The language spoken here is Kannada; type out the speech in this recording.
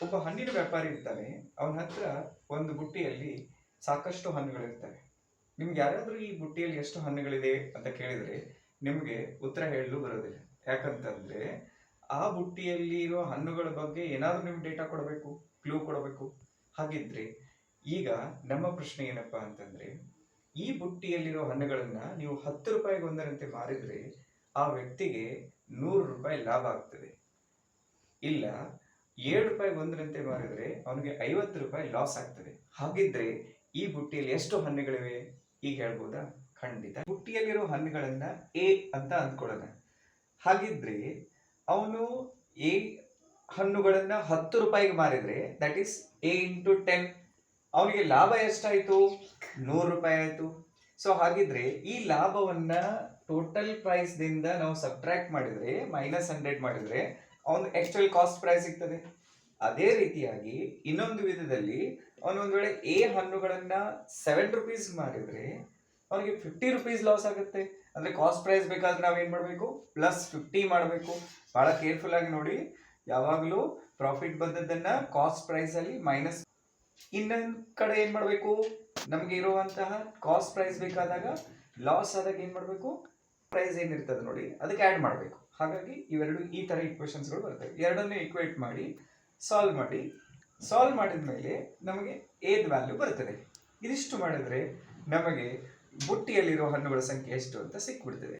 ಒಬ್ಬ ಹಣ್ಣಿನ ವ್ಯಾಪಾರಿ ಇರ್ತಾನೆ. ಅವನ ಹತ್ರ ಒಂದು ಬುಟ್ಟಿಯಲ್ಲಿ ಸಾಕಷ್ಟು ಹಣ್ಣುಗಳಿರ್ತವೆ. ನಿಮ್ಗೆ ಯಾರಾದ್ರೂ ಈ ಬುಟ್ಟಿಯಲ್ಲಿ ಎಷ್ಟು ಹಣ್ಣುಗಳಿದೆ ಅಂತ ಕೇಳಿದ್ರೆ ನಿಮಗೆ ಉತ್ತರ ಹೇಳಲು ಬರೋದಿಲ್ಲ. ಯಾಕಂತಂದ್ರೆ ಆ ಬುಟ್ಟಿಯಲ್ಲಿ ಇರೋ ಹಣ್ಣುಗಳ ಬಗ್ಗೆ ಏನಾದ್ರೂ ನಿಮ್ಗೆ ಡೇಟಾ ಕೊಡಬೇಕು, ಕ್ಲೂ ಕೊಡಬೇಕು. ಹಾಗಿದ್ರೆ ಈಗ ನಮ್ಮ ಪ್ರಶ್ನೆ ಏನಪ್ಪಾ ಅಂತಂದ್ರೆ, ಈ ಬುಟ್ಟಿಯಲ್ಲಿರೋ ಹಣ್ಣುಗಳನ್ನ ನೀವು 10 ರೂಪಾಯಿಗೆ ಒಂದರಂತೆ ಮಾರಿದ್ರೆ ಆ ವ್ಯಕ್ತಿಗೆ 100 ರೂಪಾಯಿ ಲಾಭ ಆಗ್ತದೆ. ಇಲ್ಲ 7 ರೂಪಾಯಿಗೆ ಒಂದರಂತೆ ಮಾರಿದ್ರೆ ಅವನಿಗೆ 50 ರೂಪಾಯಿ ಲಾಸ್ ಆಗ್ತದೆ. ಹಾಗಿದ್ರೆ ಈ ಬುಟ್ಟಿಯಲ್ಲಿ ಎಷ್ಟು ಹಣ್ಣುಗಳಿವೆ ಈಗ ಹೇಳ್ಬೋದಾ? ಖಂಡಿತ. ಬುಟ್ಟಿಯಲ್ಲಿರೋ ಹಣ್ಣುಗಳನ್ನ ಎ ಅಂತ ಅಂದ್ಕೊಳ್ಳೋಣ. ಹಾಗಿದ್ರೆ ಅವನು ಎ ಹಣ್ಣುಗಳನ್ನ 10 ರೂಪಾಯಿಗೆ ಮಾರಿದ್ರೆ ದಟ್ ಈಸ್ ಎ ಇಂಟು 10. ಅವನಿಗೆ ಲಾಭ ಎಷ್ಟಾಯ್ತು? 100 ರೂಪಾಯಿ ಆಯ್ತು. ಸೊ ಹಾಗಿದ್ರೆ ಈ ಲಾಭವನ್ನ ಟೋಟಲ್ ಪ್ರೈಸ್ ದಿಂದ ನಾವು ಸಬ್ಟ್ರಾಕ್ಟ್ ಮಾಡಿದ್ರೆ -100 ಮಾಡಿದ್ರೆ ಅವನು ಆಕ್ಚುಯಲ್ ಕಾಸ್ಟ್ ಪ್ರೈಸ್ ಸಿಗ್ತದೆ. ಅದೇ ರೀತಿಯಾಗಿ ಇನ್ನೊಂದು ವಿಧದಲ್ಲಿ ಅವನು ಒಂದ್ ವೇಳೆ ಎ ಹಣ್ಣುಗಳನ್ನ 7 ರೂಪೀಸ್ ಮಾರಿದ್ರೆ ಅವನಿಗೆ 50 ರೂಪೀಸ್ ಲಾಸ್ ಆಗುತ್ತೆ. ಅಂದ್ರೆ ಕಾಸ್ಟ್ ಪ್ರೈಸ್ ಬೇಕಾದ್ರೆ ನಾವೇನ್ ಮಾಡಬೇಕು? +50 ಮಾಡಬೇಕು. ಬಹಳ ಕೇರ್ಫುಲ್ ಆಗಿ ನೋಡಿ, ಯಾವಾಗಲೂ ಪ್ರಾಫಿಟ್ ಬಂದದ್ದನ್ನ ಕಾಸ್ಟ್ ಪ್ರೈಸ್ ಅಲ್ಲಿ ಮೈನಸ್. ಇನ್ನೊಂದ್ ಕಡೆ ಏನ್ ಮಾಡಬೇಕು? ನಮ್ಗೆ ಇರುವಂತಹ ಕಾಸ್ಟ್ ಪ್ರೈಸ್ ಬೇಕಾದಾಗ ಲಾಸ್ ಆದಾಗ ಏನ್ ಮಾಡಬೇಕು? ಪ್ರೈಸ್ ಏನಿರ್ತದೆ ನೋಡಿ ಅದಕ್ಕೆ ಆಡ್ ಮಾಡಬೇಕು. ಹಾಗಾಗಿ ಇವೆರಡು ಈ ತರ ಇಕ್ವೇಶನ್ಸ್ಗಳು ಬರ್ತವೆ. ಎರಡನ್ನೇ ಇಕ್ವೇಟ್ ಮಾಡಿ ಸಾಲ್ವ್ ಮಾಡಿದ ಮೇಲೆ ನಮಗೆ ಏದ್ ವ್ಯಾಲ್ಯೂ ಬರ್ತದೆ. ಇದಿಷ್ಟು ಮಾಡಿದ್ರೆ ನಮಗೆ ಬುಟ್ಟಿಯಲ್ಲಿರೋ ಹಣ್ಣುಗಳ ಸಂಖ್ಯೆ ಎಷ್ಟು ಅಂತ ಸಿಕ್ಬಿಡ್ತದೆ.